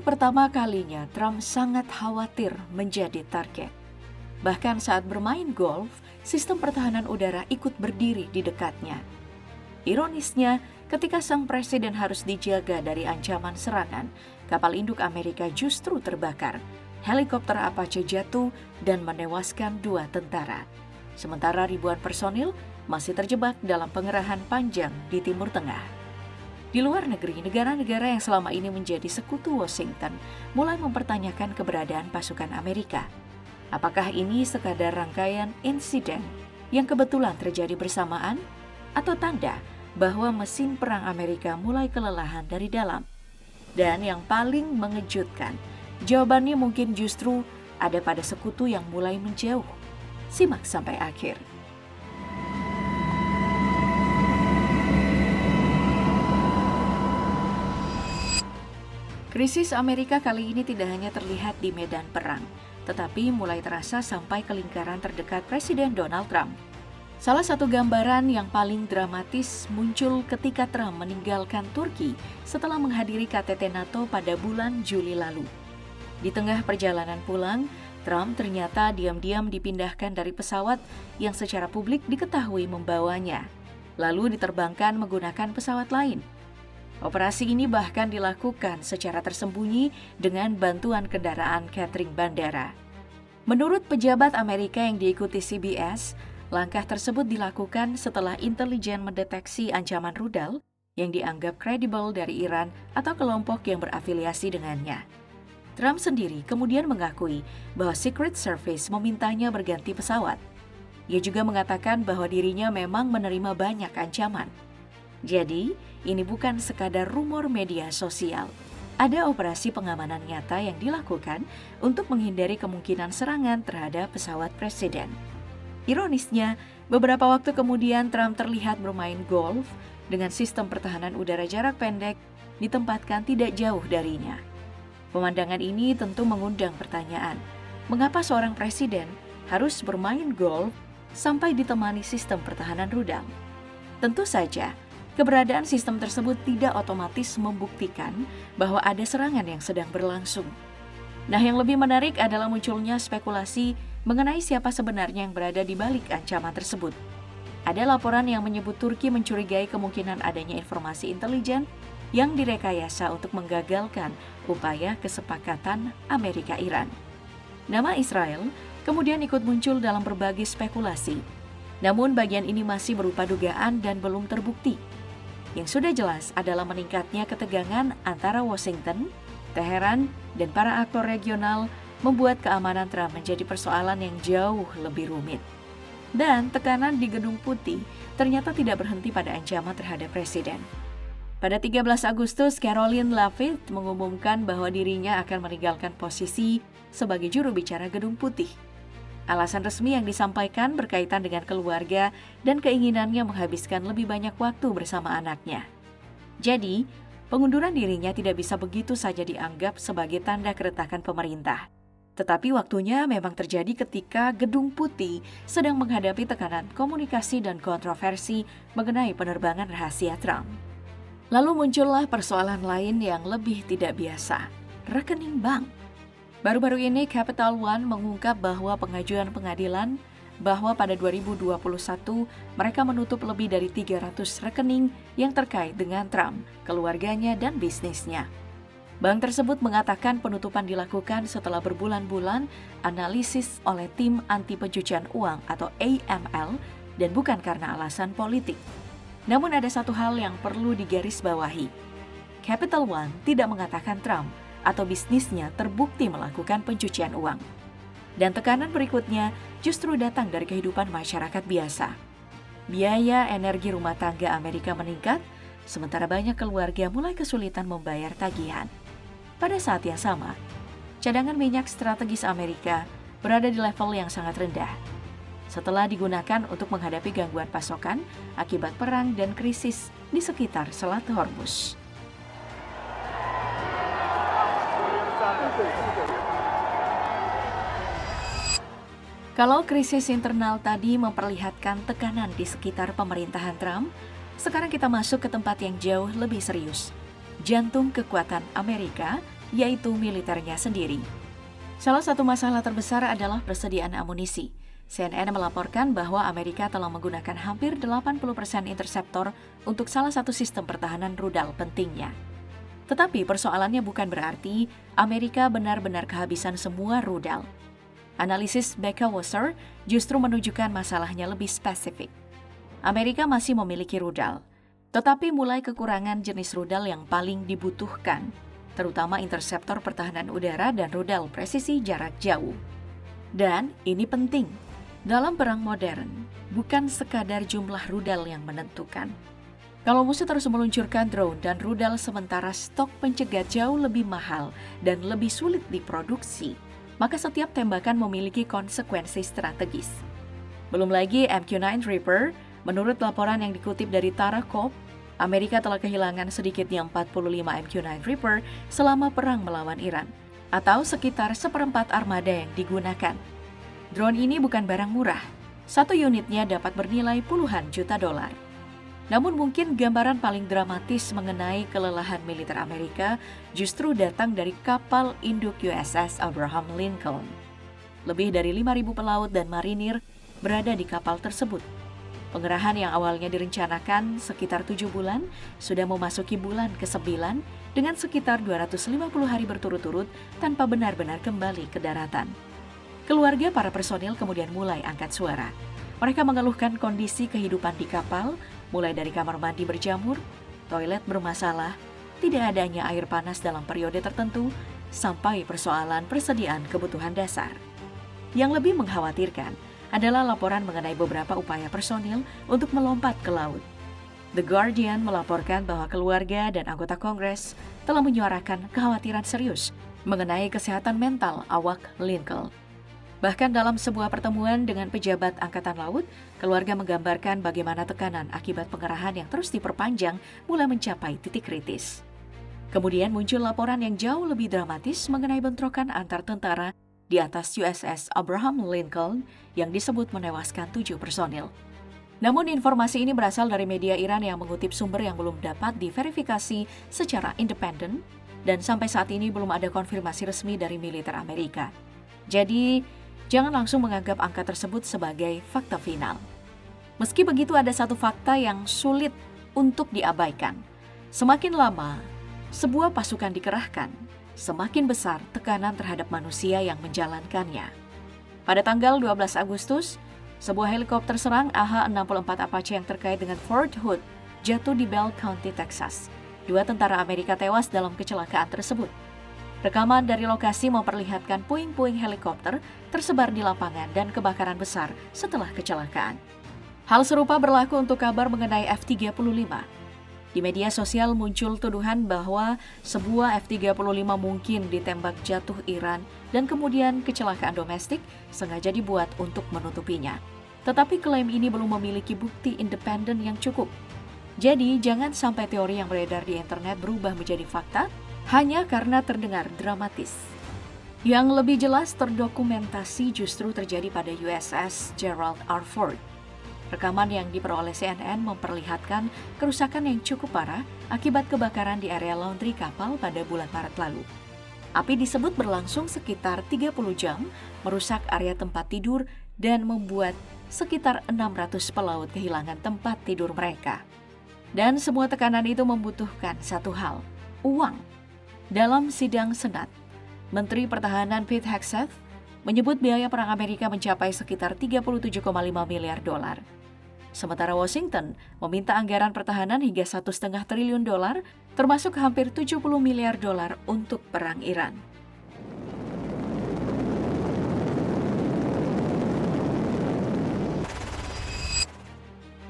Untuk pertama kalinya, Trump sangat khawatir menjadi target. Bahkan saat bermain golf, sistem pertahanan udara ikut berdiri di dekatnya. Ironisnya, ketika sang presiden harus dijaga dari ancaman serangan, kapal induk Amerika justru terbakar. Helikopter Apache jatuh dan menewaskan 2 tentara. Sementara ribuan personil masih terjebak dalam pengerahan panjang di Timur Tengah. Di luar negeri, negara-negara yang selama ini menjadi sekutu Washington mulai mempertanyakan keberadaan pasukan Amerika. Apakah ini sekadar rangkaian insiden yang kebetulan terjadi bersamaan atau tanda bahwa mesin perang Amerika mulai kelelahan dari dalam? Dan yang paling mengejutkan, jawabannya mungkin justru ada pada sekutu yang mulai menjauh. Simak sampai akhir. Krisis Amerika kali ini tidak hanya terlihat di medan perang, tetapi mulai terasa sampai ke lingkaran terdekat Presiden Donald Trump. Salah satu gambaran yang paling dramatis muncul ketika Trump meninggalkan Turki setelah menghadiri KTT NATO pada bulan Juli lalu. Di tengah perjalanan pulang, Trump ternyata diam-diam dipindahkan dari pesawat yang secara publik diketahui membawanya, lalu diterbangkan menggunakan pesawat lain. Operasi ini bahkan dilakukan secara tersembunyi dengan bantuan kendaraan catering bandara. Menurut pejabat Amerika yang diikuti CBS, langkah tersebut dilakukan setelah intelijen mendeteksi ancaman rudal yang dianggap kredibel dari Iran atau kelompok yang berafiliasi dengannya. Trump sendiri kemudian mengakui bahwa Secret Service memintanya berganti pesawat. Ia juga mengatakan bahwa dirinya memang menerima banyak ancaman. Jadi, ini bukan sekadar rumor media sosial. Ada operasi pengamanan nyata yang dilakukan untuk menghindari kemungkinan serangan terhadap pesawat presiden. Ironisnya, beberapa waktu kemudian Trump terlihat bermain golf dengan sistem pertahanan udara jarak pendek ditempatkan tidak jauh darinya. Pemandangan ini tentu mengundang pertanyaan, mengapa seorang presiden harus bermain golf sampai ditemani sistem pertahanan rudal? Tentu saja, keberadaan sistem tersebut tidak otomatis membuktikan bahwa ada serangan yang sedang berlangsung. Nah, yang lebih menarik adalah munculnya spekulasi mengenai siapa sebenarnya yang berada di balik ancaman tersebut. Ada laporan yang menyebut Turki mencurigai kemungkinan adanya informasi intelijen yang direkayasa untuk menggagalkan upaya kesepakatan Amerika-Iran. Nama Israel kemudian ikut muncul dalam berbagai spekulasi. Namun bagian ini masih berupa dugaan dan belum terbukti. Yang sudah jelas adalah meningkatnya ketegangan antara Washington, Teheran, dan para aktor regional membuat keamanan Trump menjadi persoalan yang jauh lebih rumit. Dan tekanan di Gedung Putih ternyata tidak berhenti pada ancaman terhadap Presiden. Pada 13 Agustus, Caroline Leavitt mengumumkan bahwa dirinya akan meninggalkan posisi sebagai juru bicara Gedung Putih. Alasan resmi yang disampaikan berkaitan dengan keluarga dan keinginannya menghabiskan lebih banyak waktu bersama anaknya. Jadi, pengunduran dirinya tidak bisa begitu saja dianggap sebagai tanda keretakan pemerintah. Tetapi waktunya memang terjadi ketika Gedung Putih sedang menghadapi tekanan komunikasi dan kontroversi mengenai penerbangan rahasia Trump. Lalu muncullah persoalan lain yang lebih tidak biasa, rekening bank. Baru-baru ini Capital One mengungkap bahwa pengajuan pengadilan bahwa pada 2021 mereka menutup lebih dari 300 rekening yang terkait dengan Trump, keluarganya, dan bisnisnya. Bank tersebut mengatakan penutupan dilakukan setelah berbulan-bulan analisis oleh tim anti pencucian uang atau AML dan bukan karena alasan politik. Namun ada satu hal yang perlu digarisbawahi. Capital One tidak mengatakan Trump atau bisnisnya terbukti melakukan pencucian uang. Dan tekanan berikutnya justru datang dari kehidupan masyarakat biasa. Biaya energi rumah tangga Amerika meningkat, sementara banyak keluarga mulai kesulitan membayar tagihan. Pada saat yang sama, cadangan minyak strategis Amerika berada di level yang sangat rendah. Setelah digunakan untuk menghadapi gangguan pasokan akibat perang dan krisis di sekitar Selat Hormuz. Kalau krisis internal tadi memperlihatkan tekanan di sekitar pemerintahan Trump, sekarang kita masuk ke tempat yang jauh lebih serius. Jantung kekuatan Amerika yaitu militernya sendiri. Salah satu masalah terbesar adalah persediaan amunisi. CNN melaporkan bahwa Amerika telah menggunakan hampir 80% interseptor untuk salah satu sistem pertahanan rudal pentingnya. Tetapi persoalannya bukan berarti Amerika benar-benar kehabisan semua rudal. Analisis Becca Wasser justru menunjukkan masalahnya lebih spesifik. Amerika masih memiliki rudal, tetapi mulai kekurangan jenis rudal yang paling dibutuhkan, terutama interseptor pertahanan udara dan rudal presisi jarak jauh. Dan ini penting, dalam perang modern, bukan sekadar jumlah rudal yang menentukan. Kalau musuh terus meluncurkan drone dan rudal sementara stok pencegat jauh lebih mahal dan lebih sulit diproduksi, maka setiap tembakan memiliki konsekuensi strategis. Belum lagi MQ-9 Reaper, menurut laporan yang dikutip dari Tarakov, Amerika telah kehilangan sedikitnya 45 MQ-9 Reaper selama perang melawan Iran, atau sekitar seperempat armada yang digunakan. Drone ini bukan barang murah, satu unitnya dapat bernilai puluhan juta dolar. Namun mungkin gambaran paling dramatis mengenai kelelahan militer Amerika justru datang dari kapal induk USS Abraham Lincoln. Lebih dari 5.000 pelaut dan marinir berada di kapal tersebut. Pengerahan yang awalnya direncanakan sekitar 7 bulan sudah memasuki bulan ke-9 dengan sekitar 250 hari berturut-turut tanpa benar-benar kembali ke daratan. Keluarga para personil kemudian mulai angkat suara. Mereka mengeluhkan kondisi kehidupan di kapal, mulai dari kamar mandi berjamur, toilet bermasalah, tidak adanya air panas dalam periode tertentu, sampai persoalan persediaan kebutuhan dasar. Yang lebih mengkhawatirkan adalah laporan mengenai beberapa upaya personil untuk melompat ke laut. The Guardian melaporkan bahwa keluarga dan anggota Kongres telah menyuarakan kekhawatiran serius mengenai kesehatan mental awak Lincoln. Bahkan dalam sebuah pertemuan dengan pejabat Angkatan Laut, keluarga menggambarkan bagaimana tekanan akibat pengerahan yang terus diperpanjang mulai mencapai titik kritis. Kemudian muncul laporan yang jauh lebih dramatis mengenai bentrokan antar tentara di atas USS Abraham Lincoln yang disebut menewaskan 7 personil. Namun informasi ini berasal dari media Iran yang mengutip sumber yang belum dapat diverifikasi secara independen dan sampai saat ini belum ada konfirmasi resmi dari militer Amerika. Jadi, jangan langsung menganggap angka tersebut sebagai fakta final. Meski begitu, ada satu fakta yang sulit untuk diabaikan. Semakin lama sebuah pasukan dikerahkan, semakin besar tekanan terhadap manusia yang menjalankannya. Pada tanggal 12 Agustus, sebuah helikopter serang AH-64 Apache yang terkait dengan Fort Hood jatuh di Bell County, Texas. 2 tentara Amerika tewas dalam kecelakaan tersebut. Rekaman dari lokasi memperlihatkan puing-puing helikopter tersebar di lapangan dan kebakaran besar setelah kecelakaan. Hal serupa berlaku untuk kabar mengenai F-35. Di media sosial muncul tuduhan bahwa sebuah F-35 mungkin ditembak jatuh Iran dan kemudian kecelakaan domestik sengaja dibuat untuk menutupinya. Tetapi klaim ini belum memiliki bukti independen yang cukup. Jadi jangan sampai teori yang beredar di internet berubah menjadi fakta hanya karena terdengar dramatis. Yang lebih jelas terdokumentasi justru terjadi pada USS Gerald R. Ford. Rekaman yang diperoleh CNN memperlihatkan kerusakan yang cukup parah akibat kebakaran di area laundry kapal pada bulan Maret lalu. Api disebut berlangsung sekitar 30 jam, merusak area tempat tidur dan membuat sekitar 600 pelaut kehilangan tempat tidur mereka. Dan semua tekanan itu membutuhkan satu hal, uang. Dalam sidang Senat, Menteri Pertahanan Pete Hegseth menyebut biaya perang Amerika mencapai sekitar 37,5 miliar dolar. Sementara Washington meminta anggaran pertahanan hingga 1,5 triliun dolar, termasuk hampir 70 miliar dolar untuk perang Iran.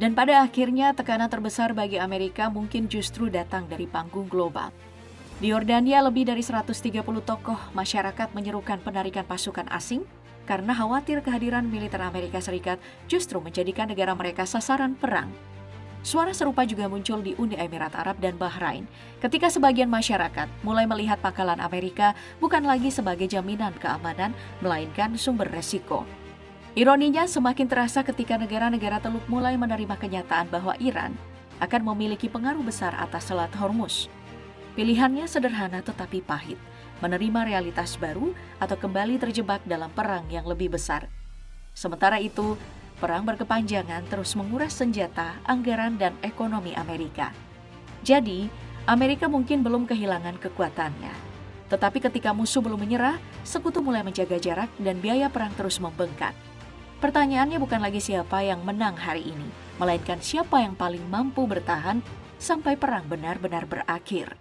Dan pada akhirnya tekanan terbesar bagi Amerika mungkin justru datang dari panggung global. Di Yordania, lebih dari 130 tokoh masyarakat menyerukan penarikan pasukan asing karena khawatir kehadiran militer Amerika Serikat justru menjadikan negara mereka sasaran perang. Suara serupa juga muncul di Uni Emirat Arab dan Bahrain, ketika sebagian masyarakat mulai melihat pangkalan Amerika bukan lagi sebagai jaminan keamanan, melainkan sumber resiko. Ironinya semakin terasa ketika negara-negara Teluk mulai menerima kenyataan bahwa Iran akan memiliki pengaruh besar atas Selat Hormuz. Pilihannya sederhana tetapi pahit, menerima realitas baru atau kembali terjebak dalam perang yang lebih besar. Sementara itu, perang berkepanjangan terus menguras senjata, anggaran, dan ekonomi Amerika. Jadi, Amerika mungkin belum kehilangan kekuatannya. Tetapi ketika musuh belum menyerah, sekutu mulai menjaga jarak dan biaya perang terus membengkak. Pertanyaannya bukan lagi siapa yang menang hari ini, melainkan siapa yang paling mampu bertahan sampai perang benar-benar berakhir.